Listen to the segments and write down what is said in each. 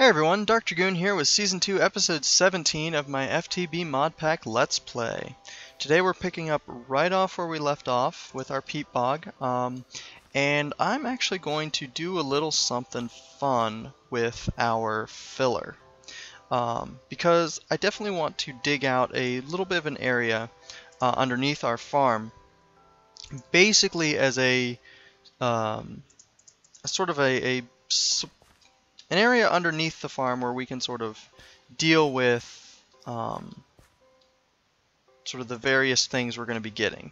Hey everyone, DarkDragoon here with Season 2, Episode 17 of my FTB Modpack Let's Play. Today we're picking up right off where we left off with our Peat Bog, and I'm actually going to do a little something fun with our filler. Because I definitely want to dig out a little bit of an area underneath our farm, basically as an area underneath the farm where we can sort of deal with sort of the various things we're going to be getting.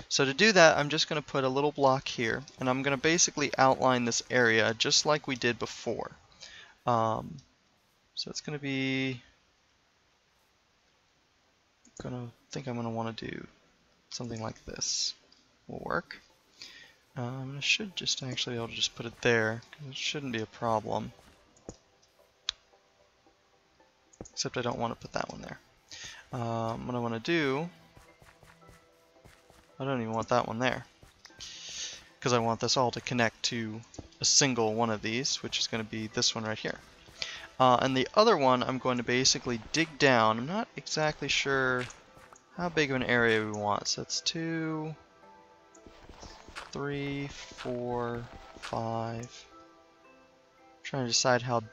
So to do that, I'm just going to put a little block here, and I'm going to basically outline this area just like we did before. So it's going to be, I think I'm going to want to do something like this. Will work. I should just actually be able to just put it there, because it shouldn't be a problem. Except I don't want to put that one there. What I want to do, I don't even want that one there, because I want this all to connect to a single one of these, which is going to be this one right here. And the other one I'm going to basically dig down. I'm not exactly sure how big of an area we want. So it's 2, 3, 4, 5. I'm trying to decide how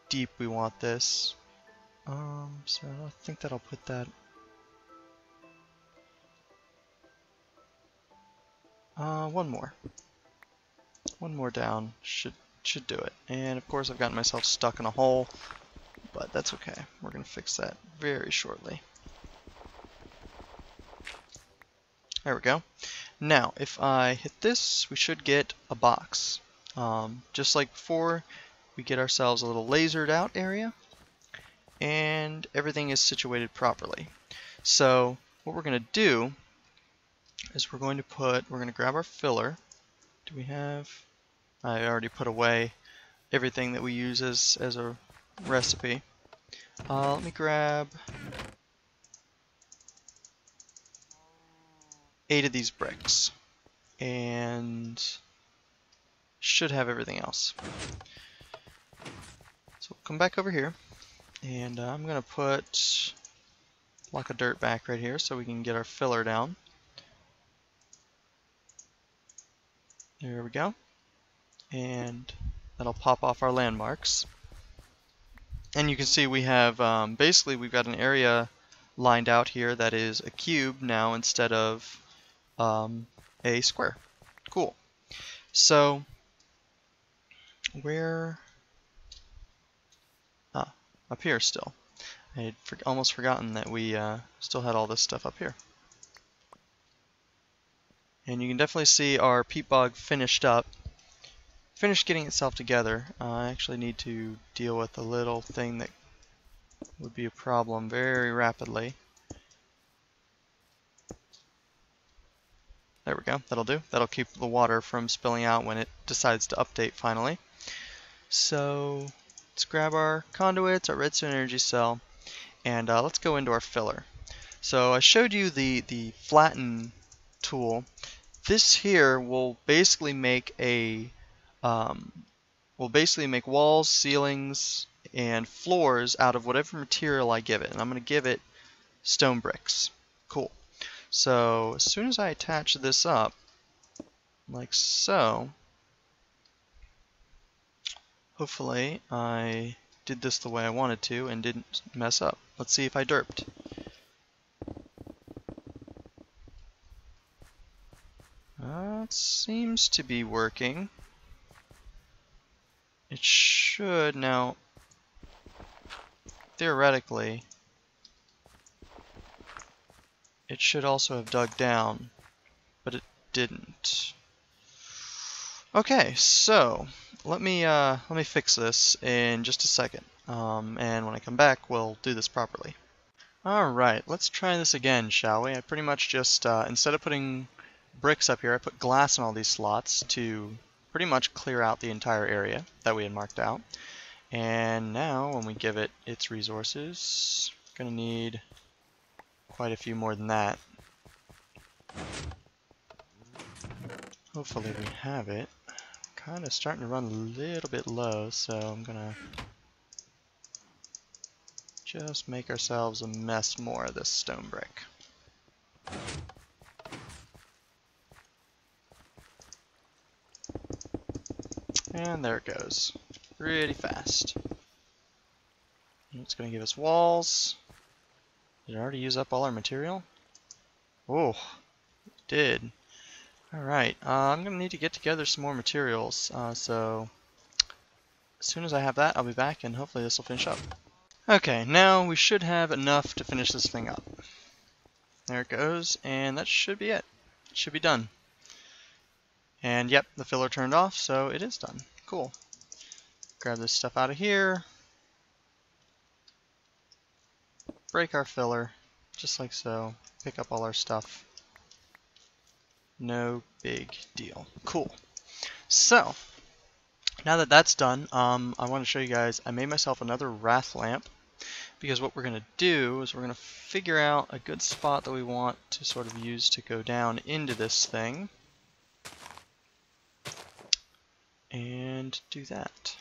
deep we want this. So I think that I'll put that. One more down should do it. And of course I've gotten myself stuck in a hole, but that's okay. We're gonna fix that very shortly. There we go. Now, if I hit this, we should get a box. Just like before, we get ourselves a little lasered out area, and everything is situated properly. So what we're going to do is we're going to grab our filler. Do we have, I already put away everything that we use as a recipe. Let me grab 8 of these bricks, and should have everything else. So we'll come back over here. And I'm going to put a block of dirt back right here so we can get our filler down. There we go. And that'll pop off our landmarks. And you can see we have, basically we've got an area lined out here that is a cube now instead of a square. Cool. So, where... up here still. I had almost forgotten that we still had all this stuff up here. And you can definitely see our peat bog finished getting itself together. I actually need to deal with a little thing that would be a problem very rapidly. There we go, that'll do. That'll keep the water from spilling out when it decides to update finally. So let's grab our conduits, our redstone energy cell, and let's go into our filler. So I showed you the flatten tool. This here will basically make walls, ceilings, and floors out of whatever material I give it, and I'm going to give it stone bricks. Cool. So as soon as I attach this up, like so. Hopefully I did this the way I wanted to and didn't mess up. Let's see if I derped. It seems to be working. It should now, theoretically, it should also have dug down, but it didn't. Okay, so let me fix this in just a second, and when I come back we'll do this properly. Alright, let's try this again, shall we? I pretty much just, instead of putting bricks up here, I put glass in all these slots to pretty much clear out the entire area that we had marked out. And now when we give it its resources, we're going to need quite a few more than that. Hopefully we have it. Kind of starting to run a little bit low, so I'm gonna just make ourselves a mess more of this stone brick. And there it goes. Pretty fast. It's going to give us walls. Did it already use up all our material? Oh, it did. Alright, I'm going to need to get together some more materials. So as soon as I have that, I'll be back and hopefully this will finish up. Okay, now we should have enough to finish this thing up. There it goes, and that should be it. It should be done. And yep, the filler turned off, so it is done. Cool. Grab this stuff out of here. Break our filler, just like so. Pick up all our stuff. No big deal. Cool. So, now that that's done, I want to show you guys, I made myself another wrath lamp. Because what we're going to do is we're going to figure out a good spot that we want to sort of use to go down into this thing. And do that.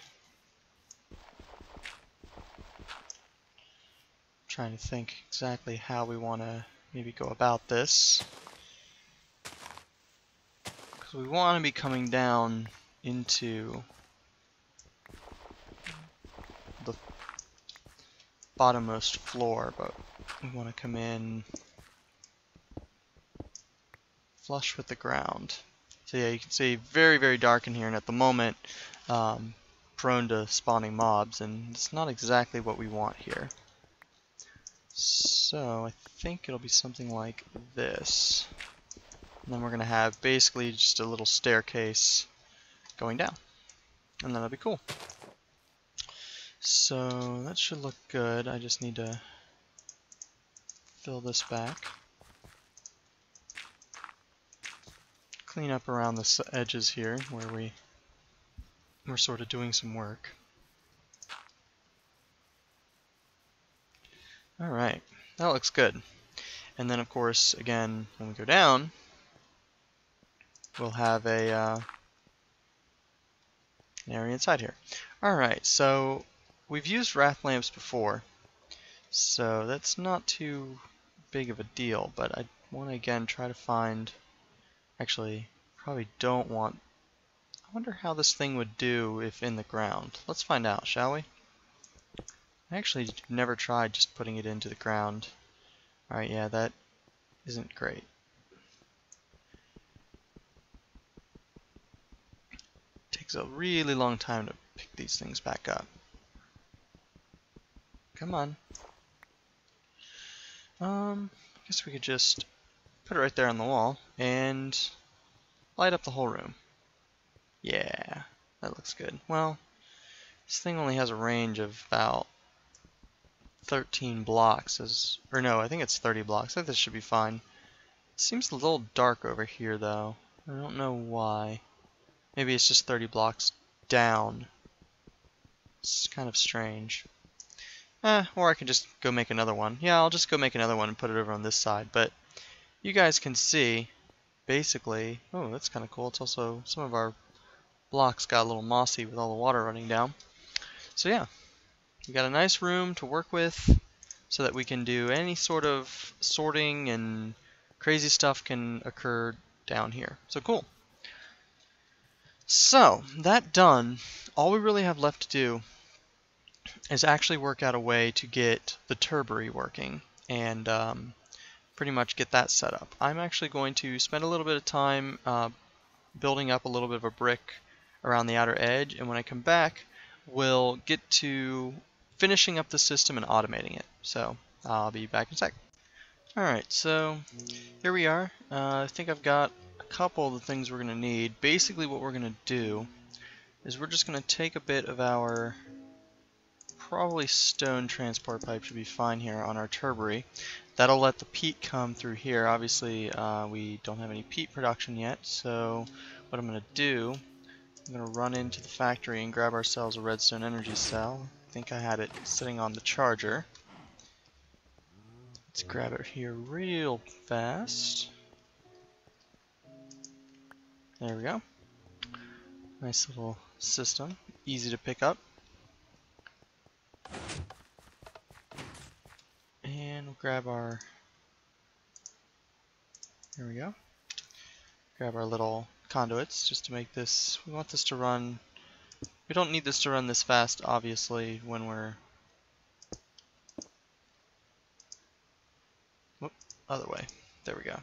Trying to think exactly how we want to maybe go about this. Because we want to be coming down into the bottommost floor, but we want to come in flush with the ground. So yeah, you can see very, very dark in here, and at the moment prone to spawning mobs, and it's not exactly what we want here. So I think it'll be something like this. And then we're going to have basically just a little staircase going down. And that'll be cool. So that should look good. I just need to fill this back. Clean up around the edges here where we're sort of doing some work. Alright, that looks good. And then of course, again, when we go down, we'll have an area inside here. Alright, so we've used wrath lamps before, so that's not too big of a deal, but I want to again try to find, actually, probably don't want, I wonder how this thing would do if in the ground. Let's find out, shall we? I actually never tried just putting it into the ground. Alright, yeah, that isn't great. Takes a really long time to pick these things back up. Come on. I guess we could just put it right there on the wall and light up the whole room. Yeah, that looks good. Well, this thing only has a range of about 13 blocks, or no, I think it's 30 blocks. I think this should be fine. It seems a little dark over here though. I don't know why. Maybe it's just 30 blocks down. It's kind of strange. Or I can just go make another one. Yeah, I'll just go make another one and put it over on this side. But you guys can see, basically, oh, that's kind of cool. It's also, some of our blocks got a little mossy with all the water running down. So yeah, we got a nice room to work with so that we can do any sort of sorting and crazy stuff can occur down here. So cool. So, that done, all we really have left to do is actually work out a way to get the turbary working and pretty much get that set up. I'm actually going to spend a little bit of time building up a little bit of a brick around the outer edge, and when I come back, we'll get to finishing up the system and automating it. So, I'll be back in a sec. Alright, so here we are. I think I've got a couple of the things we're going to need. Basically what we're going to do is we're just going to take a bit of our probably stone transport pipe should be fine here on our turbary. That'll let the peat come through here. Obviously we don't have any peat production yet, so what I'm going to do, I'm going to run into the factory and grab ourselves a redstone energy cell. I think I had it sitting on the charger. Let's grab it here real fast. There we go. Nice little system, easy to pick up. we'll grab our, here we go, grab our little conduits just to make this, we want this to run, we don't need this to run this fast obviously when we're, whoop, other way, there we go.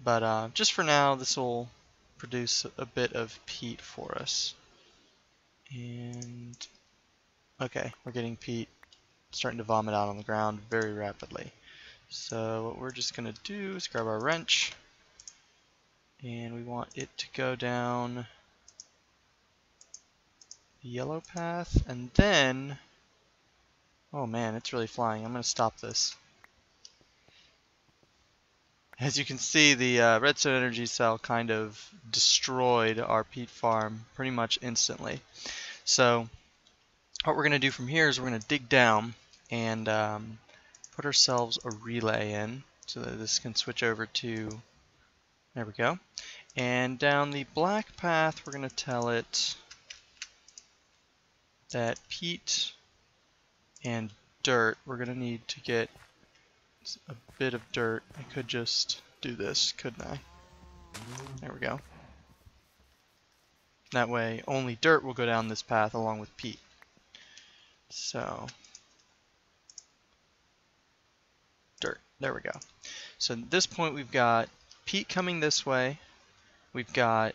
But just for now this will produce a bit of peat for us. And okay, we're getting peat starting to vomit out on the ground very rapidly. So what we're just going to do is grab our wrench, and we want it to go down the yellow path, and then, oh man, it's really flying. I'm going to stop this. As you can see, the redstone energy cell kind of destroyed our peat farm pretty much instantly. So what we're going to do from here is we're going to dig down and put ourselves a relay in so that this can switch over to, there we go. And down the black path we're going to tell it that peat and dirt, we're going to need to get a bit of dirt. I could just do this, couldn't I? There we go. That way only dirt will go down this path along with peat. So dirt, there we go. So at this point we've got peat coming this way, we've got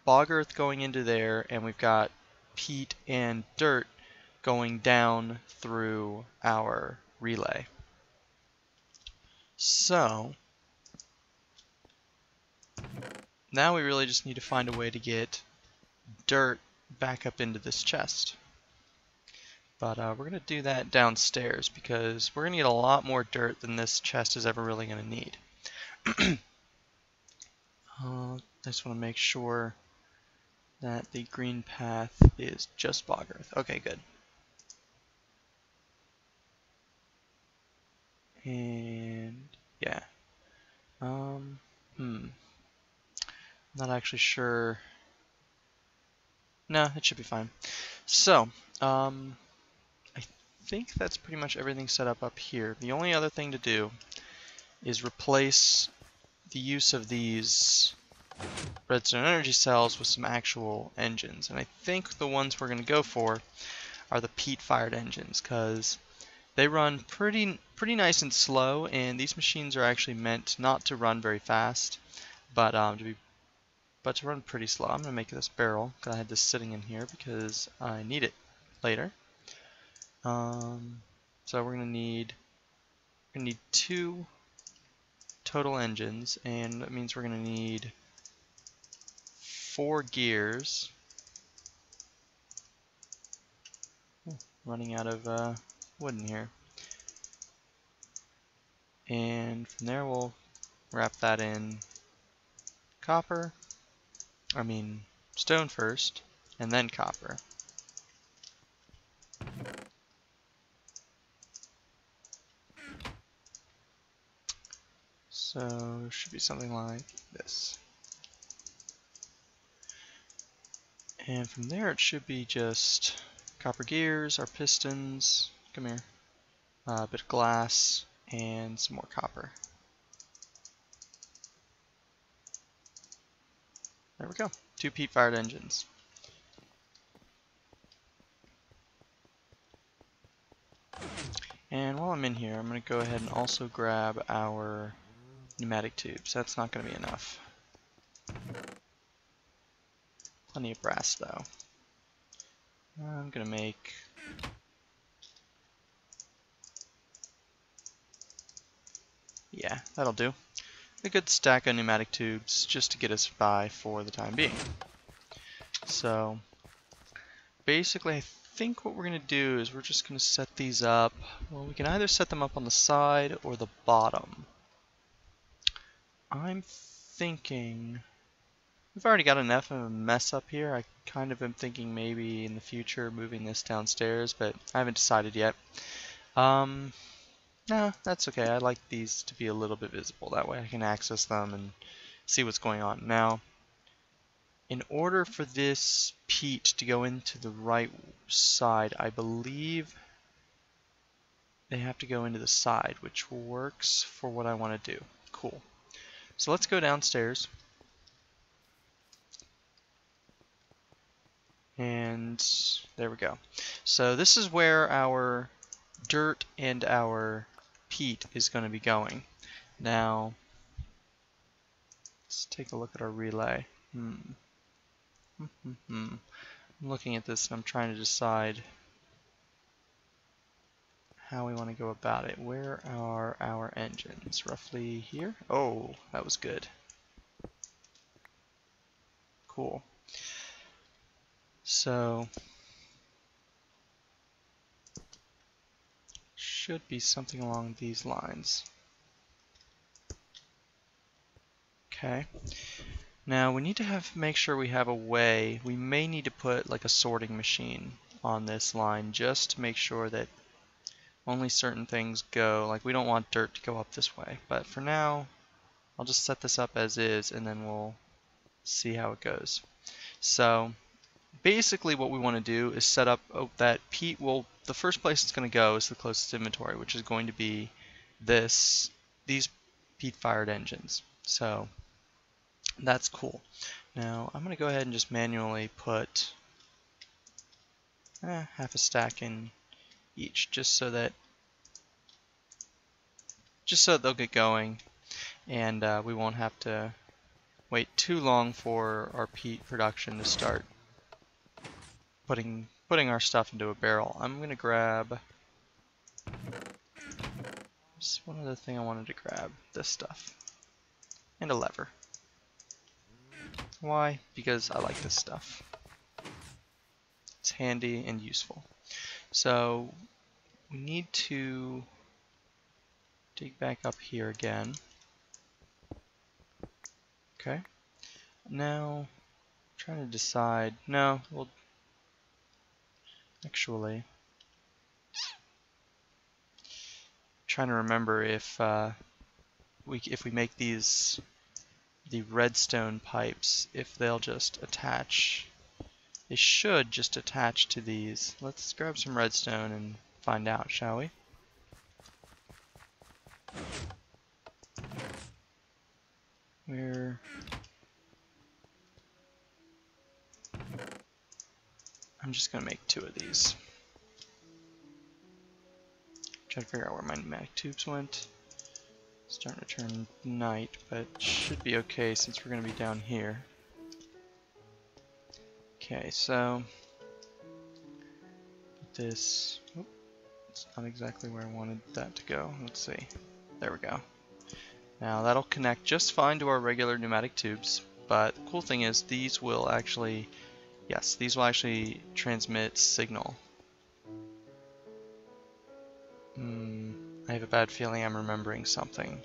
bog earth going into there, and we've got peat and dirt going down through our relay. So now we really just need to find a way to get dirt back up into this chest. But we're going to do that downstairs because we're going to get a lot more dirt than this chest is ever really going to need. I just want to make sure that the green path is just bog earth. Okay, good. And yeah. Not actually sure. No, it should be fine. So, I think that's pretty much everything set up here. The only other thing to do is replace the use of these redstone energy cells with some actual engines. And I think the ones we're going to go for are the peat-fired engines, because they run pretty nice and slow, and these machines are actually meant not to run very fast, but to run pretty slow. I'm going to make this barrel, because I had this sitting in here because I need it later. So we're going to need 2 total engines, and that means we're going to need 4 gears. Running out of wood in here. And from there we'll wrap that in stone first, and then copper. So it should be something like this. And from there it should be just copper gears, our pistons, come here, a bit of glass, and some more copper. There we go, 2 peat-fired engines. And while I'm in here, I'm going to go ahead and also grab our pneumatic tubes. That's not going to be enough. Plenty of brass though. I'm going to make that'll do. A good stack of pneumatic tubes just to get us by for the time being. So basically I think what we're going to do is we're just going to set these up. Well, we can either set them up on the side or the bottom. I'm thinking we've already got enough of a mess up here. I kind of am thinking maybe in the future moving this downstairs, but I haven't decided yet. No, that's okay. I like these to be a little bit visible. That way I can access them and see what's going on. Now, in order for this peat to go into the right side, I believe they have to go into the side, which works for what I want to do. Cool. So let's go downstairs. And there we go. So this is where our dirt and our peat is going to be going. Now, let's take a look at our relay. I'm looking at this and I'm trying to decide how we want to go about it. Where are our engines? Roughly here? Oh, that was good. Cool. So, should be something along these lines. Okay. Now we need to make sure we have a way. We may need to put like a sorting machine on this line just to make sure that only certain things go. Like we don't want dirt to go up this way. But for now, I'll just set this up as is and then we'll see how it goes. So basically what we want to do is set up that peat will, the first place it's going to go is the closest inventory, which is going to be these peat fired engines. So that's cool. Now I'm going to go ahead and just manually put half a stack in each, just so that they'll get going and we won't have to wait too long for our peat production to start putting our stuff into a barrel. I'm going to grab just one other thing I wanted to grab, this stuff, and a lever. Why? Because I like this stuff. It's handy and useful. So we need to dig back up here again. Okay. Now I'm trying to decide. No, we'll actually trying to remember if we make these the redstone pipes, if they'll just attach. They should just attach to these. Let's grab some redstone and find out, shall we? I'm just gonna make 2 of these. Try to figure out where my pneumatic tubes went. Starting to turn night, but should be okay since we're going to be down here. Okay, so this, it's not exactly where I wanted that to go. Let's see. There we go. Now that'll connect just fine to our regular pneumatic tubes, but the cool thing is these will actually, yes, these will actually transmit signal. I have a bad feeling I'm remembering something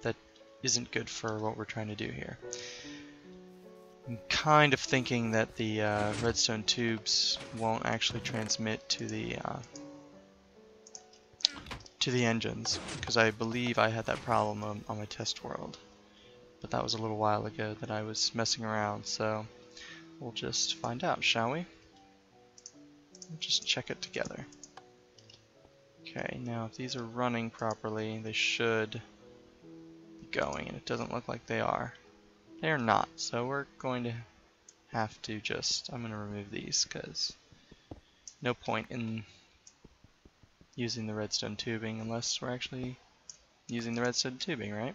that isn't good for what we're trying to do here. I'm kind of thinking that the redstone tubes won't actually transmit to the engines, because I believe I had that problem on my test world. But that was a little while ago that I was messing around, so we'll just find out, shall we? We'll just check it together. Okay, now if these are running properly, they should be going, and it doesn't look like they are. They are not, so we're going to have to just, I'm going to remove these, because no point in using the redstone tubing unless we're actually using the redstone tubing, right?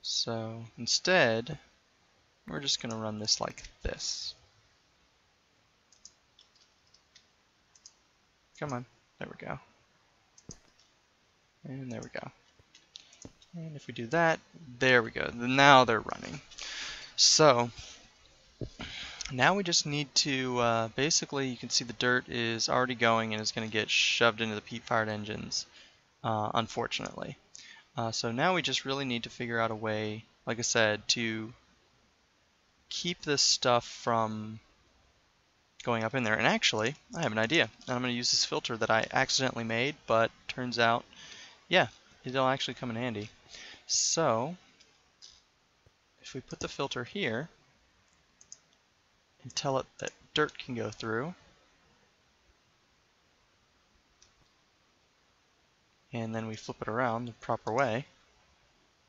So instead, we're just going to run this like this. Come on. There we go. And there we go. And if we do that, there we go. Now they're running. So now we just need to, basically you can see the dirt is already going and is going to get shoved into the peat-fired engines, unfortunately. So now we just really need to figure out a way, like I said, to keep this stuff from going up in there. And actually, I have an idea. And I'm going to use this filter that I accidentally made, but turns out, yeah, it'll actually come in handy. So, if we put the filter here, and tell it that dirt can go through, and then we flip it around the proper way.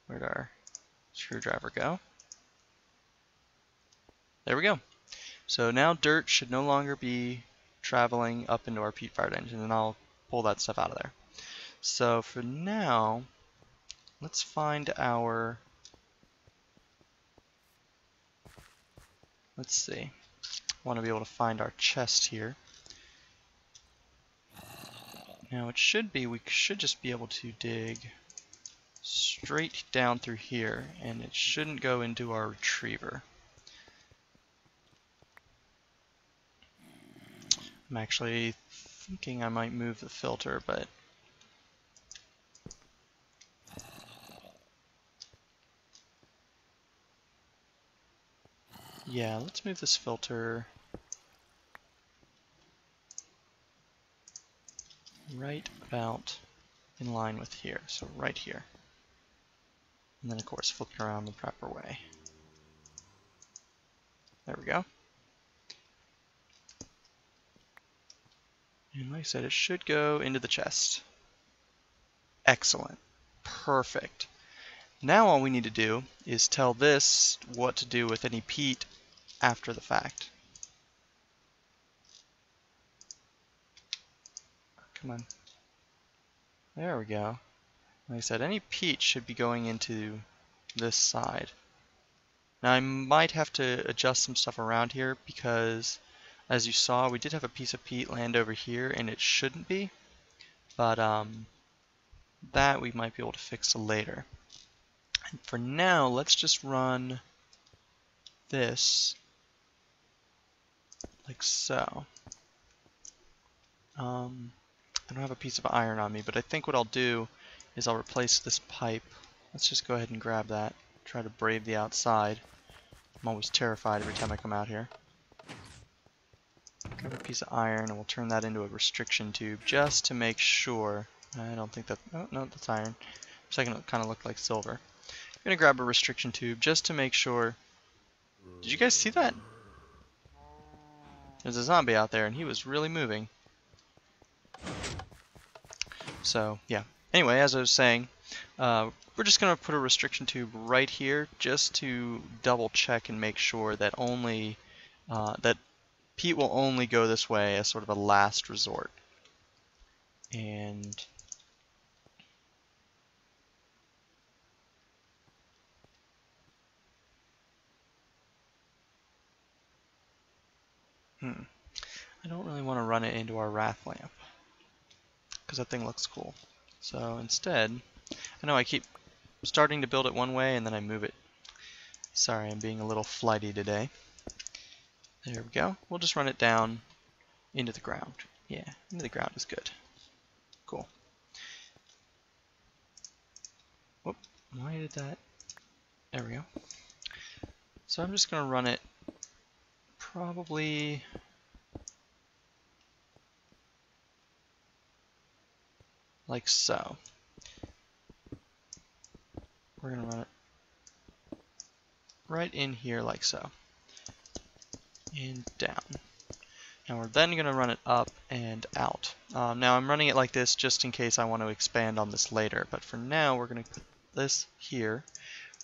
Where'd our screwdriver go? There we go. So now dirt should no longer be traveling up into our peat-fired engine, and I'll pull that stuff out of there. So for now, let's find our, let's see, I want to be able to find our chest here. Now it should be, we should just be able to dig straight down through here, and it shouldn't go into our retriever. I'm actually thinking I might move the filter, but yeah, let's move this filter right about in line with here, so right here. And then of course flip it around the proper way. There we go. And like I said, it should go into the chest. Excellent. Perfect. Now all we need to do is tell this what to do with any peat after the fact. Come on. There we go. Like I said, any peat should be going into this side. Now I might have to adjust some stuff around here because, as you saw, we did have a piece of peat land over here and it shouldn't be. But that we might be able to fix later. And for now, let's just run this like so. I don't have a piece of iron on me, but I think what I'll do is I'll replace this pipe. Let's just go ahead and grab that. Try to brave the outside. I'm always terrified every time I come out here. Grab a piece of iron and we'll turn that into a restriction tube just to make sure. I don't think that, oh no, that's iron. For a second it kind of looked like silver. I'm going to grab a restriction tube just to make sure. Did you guys see that? There's a zombie out there and he was really moving. So yeah, anyway, as I was saying, we're just going to put a restriction tube right here just to double check and make sure that only that peat will only go this way as sort of a last resort. And I don't really want to run it into our wrath lamp because that thing looks cool. So instead, I know I keep starting to build it one way and then I move it. Sorry, I'm being a little flighty today. There we go. We'll just run it down into the ground. Yeah, into the ground is good. Cool. Whoop, why did that? There we go. So I'm just going to run it probably like so. We're going to run it right in here like so. And down. Now we're then going to run it up and out. Now I'm running it like this just in case I want to expand on this later, but for now we're going to put this here.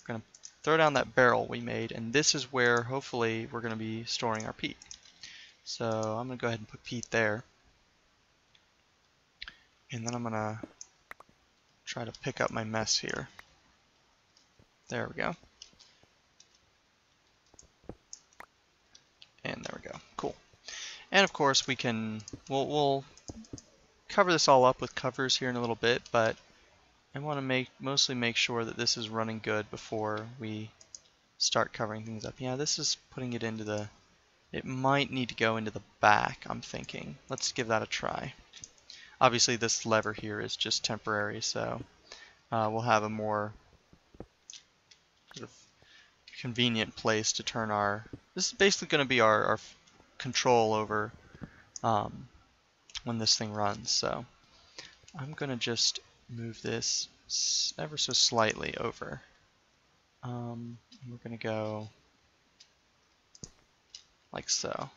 We're going to throw down that barrel we made, and this is where hopefully we're going to be storing our peat. So I'm going to go ahead and put peat there. And then I'm going to try to pick up my mess here. There we go. And there we go. Cool. And of course we can, we'll cover this all up with covers here in a little bit, but I want to mostly make sure that this is running good before we start covering things up. Yeah, this is putting it into the, it might need to go into the back, I'm thinking. Let's give that a try. Obviously this lever here is just temporary, so we'll have a more sort of convenient place to turn our, this is basically going to be our control over when this thing runs. So I'm going to just move this ever so slightly over. We're going to go like so.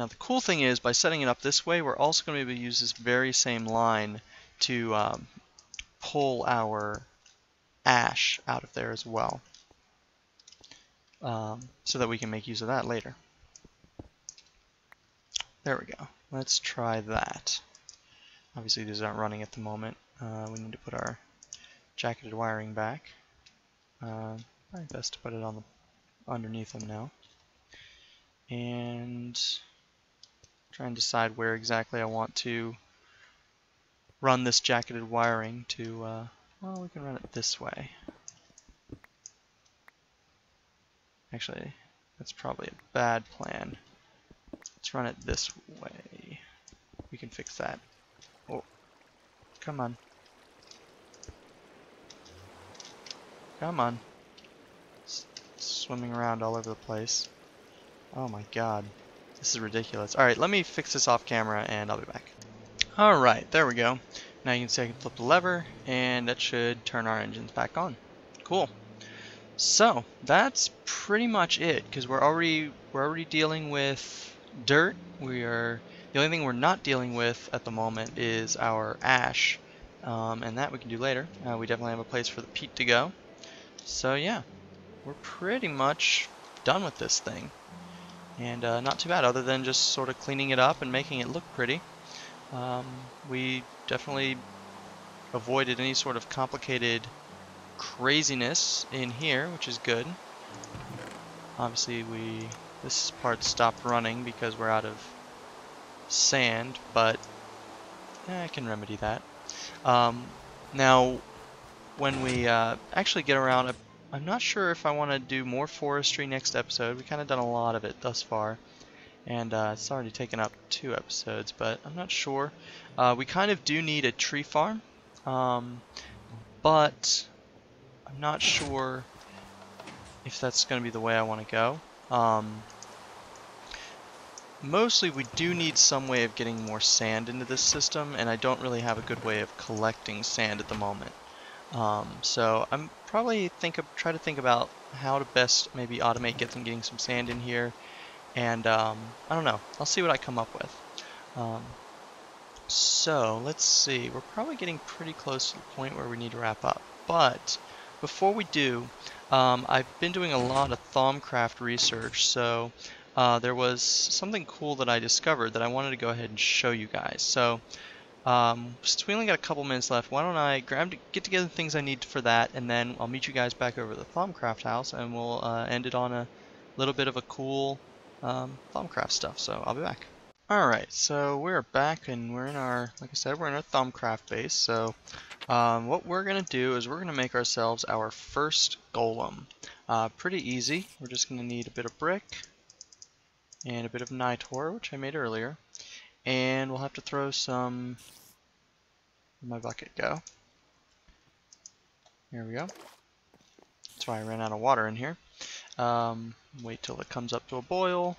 Now the cool thing is, by setting it up this way, we're also going to be able to use this very same line to pull our ash out of there as well, so that we can make use of that later. There we go. Let's try that. Obviously these aren't running at the moment. We need to put our jacketed wiring back. Probably best to put it on the underneath them now. And try and decide where exactly I want to run this jacketed wiring to, well, we can run it this way. Actually, that's probably a bad plan. Let's run it this way. We can fix that. Oh, come on. Come on. It's swimming around all over the place. Oh my god. This is ridiculous. Alright, let me fix this off camera and I'll be back. Alright, there we go. Now you can see I can flip the lever and that should turn our engines back on. Cool. So, that's pretty much it, because we're already dealing with dirt. The only thing we're not dealing with at the moment is our ash, and that we can do later. We definitely have a place for the peat to go. So yeah, we're pretty much done with this thing, and not too bad, other than just sort of cleaning it up and making it look pretty. We definitely avoided any sort of complicated craziness in here, which is good. Obviously this part stopped running because we're out of sand, but I can remedy that. Now when we actually get around, I'm not sure if I want to do more forestry next episode. We kind of done a lot of it thus far, and it's already taken up 2 episodes, but I'm not sure. We kind of do need a tree farm, but I'm not sure if that's going to be the way I want to go. Mostly we do need some way of getting more sand into this system, and I don't really have a good way of collecting sand at the moment. So I'm probably try to think about how to best maybe automate getting some sand in here, and I don't know. I'll see what I come up with. So let's see. We're probably getting pretty close to the point where we need to wrap up, but before we do, I've been doing a lot of Thaumcraft research, so there was something cool that I discovered that I wanted to go ahead and show you guys. So since we only got a couple minutes left, why don't I get together the things I need for that, and then I'll meet you guys back over at the Thaumcraft house, and we'll end it on a little bit of a cool Thaumcraft stuff. So I'll be back. Alright, so we're back, and we're in our, like I said, we're in our Thaumcraft base. So what we're going to do is we're going to make ourselves our first golem. Pretty easy. We're just going to need a bit of brick and a bit of nitor, which I made earlier. And we'll have to throw some... Where'd my bucket go? Here we go. That's why I ran out of water in here. Wait till it comes up to a boil.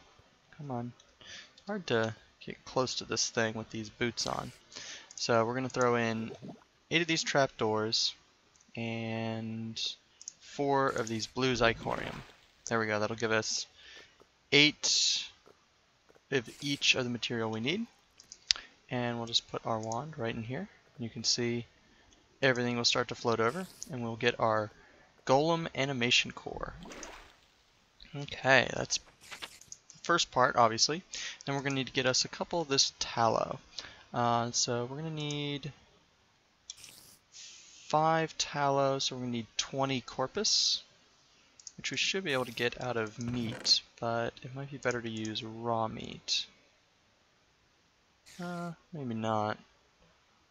Come on. It's hard to get close to this thing with these boots on. So we're going to throw in 8 of these trapdoors and 4 of these blue zirconium. There we go. That'll give us 8 of each of the material we need. And we'll just put our wand right in here. You can see everything will start to float over, and we'll get our golem animation core. Okay, that's the first part, obviously. Then we're going to need to get us a couple of this tallow. So we're going to need 5 tallow, so we're going to need 20 corpus, which we should be able to get out of meat, but it might be better to use raw meat. Maybe not.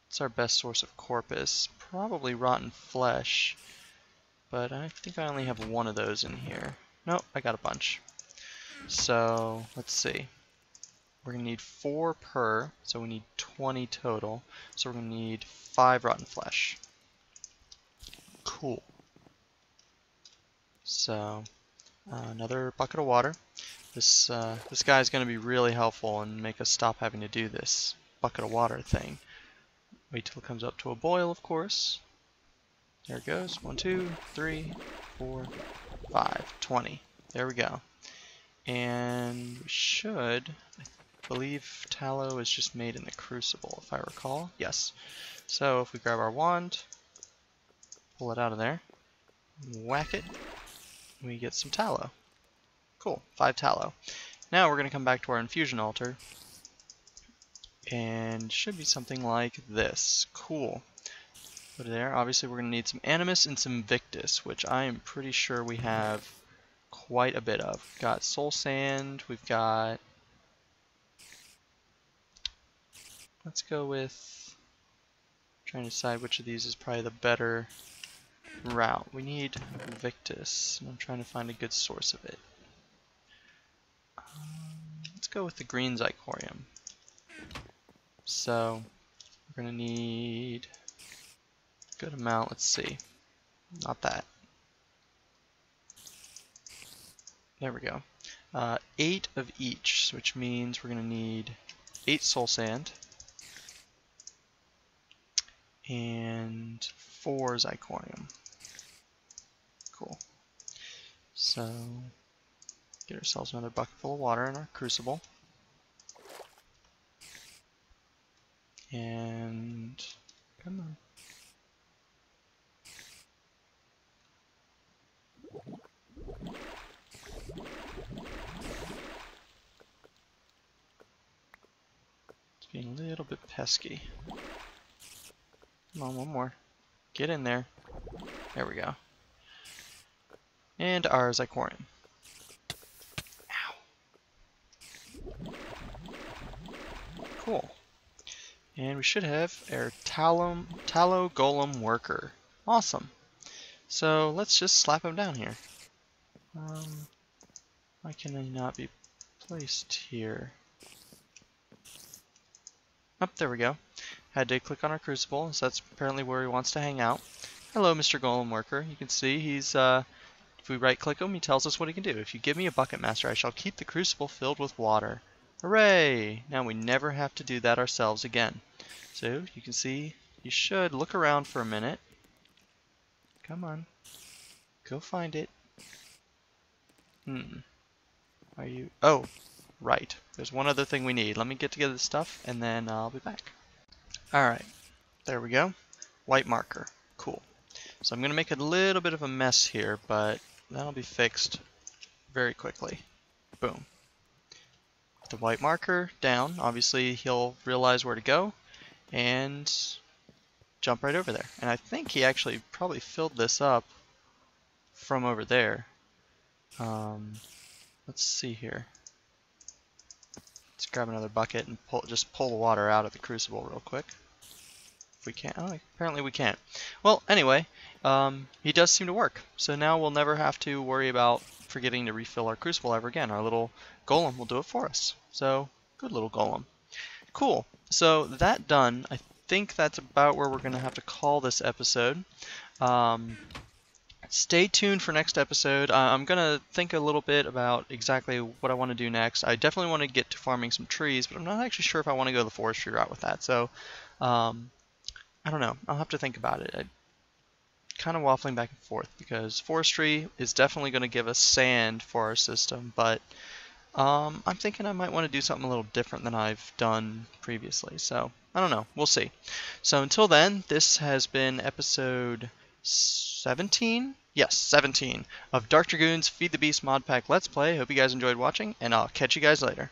It's our best source of corpus. Probably rotten flesh, but I think I only have 1 of those in here. Nope, I got a bunch. So let's see. We're going to need 4 per, so we need 20 total. So we're going to need 5 rotten flesh. Cool. So another bucket of water. This guy is going to be really helpful and make us stop having to do this bucket of water thing. Wait till it comes up to a boil, of course. There it goes. 1, 2, 3, 4, 5, 20. There we go. And we should, I believe tallow is just made in the crucible, if I recall. Yes. So if we grab our wand, pull it out of there, whack it, we get some tallow. Cool, 5 tallow. Now we're going to come back to our infusion altar, and should be something like this. Cool. Put it there. Obviously we're going to need some Animus and some Victus, which I am pretty sure we have quite a bit of. We've got Soul Sand, we've got... Let's go with... trying to decide which of these is probably the better route. We need Victus, and I'm trying to find a good source of it. Let's go with the green Zicorium. So, we're going to need a good amount. Let's see. Not that. There we go. 8 of each, which means we're going to need 8 Soul Sand and 4 Zicorium. Cool. So, get ourselves another bucket full of water in our crucible. And come on. It's being a little bit pesky. Come on, one more. Get in there. There we go. And our Zicorium. Ow. Cool. And we should have our Tallow Golem Worker. Awesome. So let's just slap him down here. Why can he not be placed here? Oh, there we go. Had to click on our crucible, so that's apparently where he wants to hang out. Hello, Mr. Golem Worker. You can see he's, if we right-click him, he tells us what he can do. If you give me a bucket, Master, I shall keep the crucible filled with water. Hooray! Now we never have to do that ourselves again. So, you can see, you should look around for a minute. Come on. Go find it. Are you... Oh, right. There's one other thing we need. Let me get together the stuff, and then I'll be back. Alright. There we go. White marker. Cool. So I'm going to make a little bit of a mess here, but that'll be fixed very quickly. Boom. The white marker down. Obviously, he'll realize where to go, and jump right over there. And I think he actually probably filled this up from over there. Let's see here. Let's grab another bucket and just pull the water out of the crucible real quick. If we can't. Oh, apparently we can't. Well, anyway, he does seem to work. So now we'll never have to worry about forgetting to refill our crucible ever again. Our little golem will do it for us. So, good little golem. Cool. So, that done, I think that's about where we're going to have to call this episode. Stay tuned for next episode. I'm going to think a little bit about exactly what I want to do next. I definitely want to get to farming some trees, but I'm not actually sure if I want to go the forestry route with that. So, I don't know. I'll have to think about it. I'm kind of waffling back and forth because forestry is definitely going to give us sand for our system, but I'm thinking I might want to do something a little different than I've done previously. So, I don't know. We'll see. So, until then, this has been episode 17? Yes, 17 of DarkDragoon's Feed the Beast Modpack Let's Play. Hope you guys enjoyed watching, and I'll catch you guys later.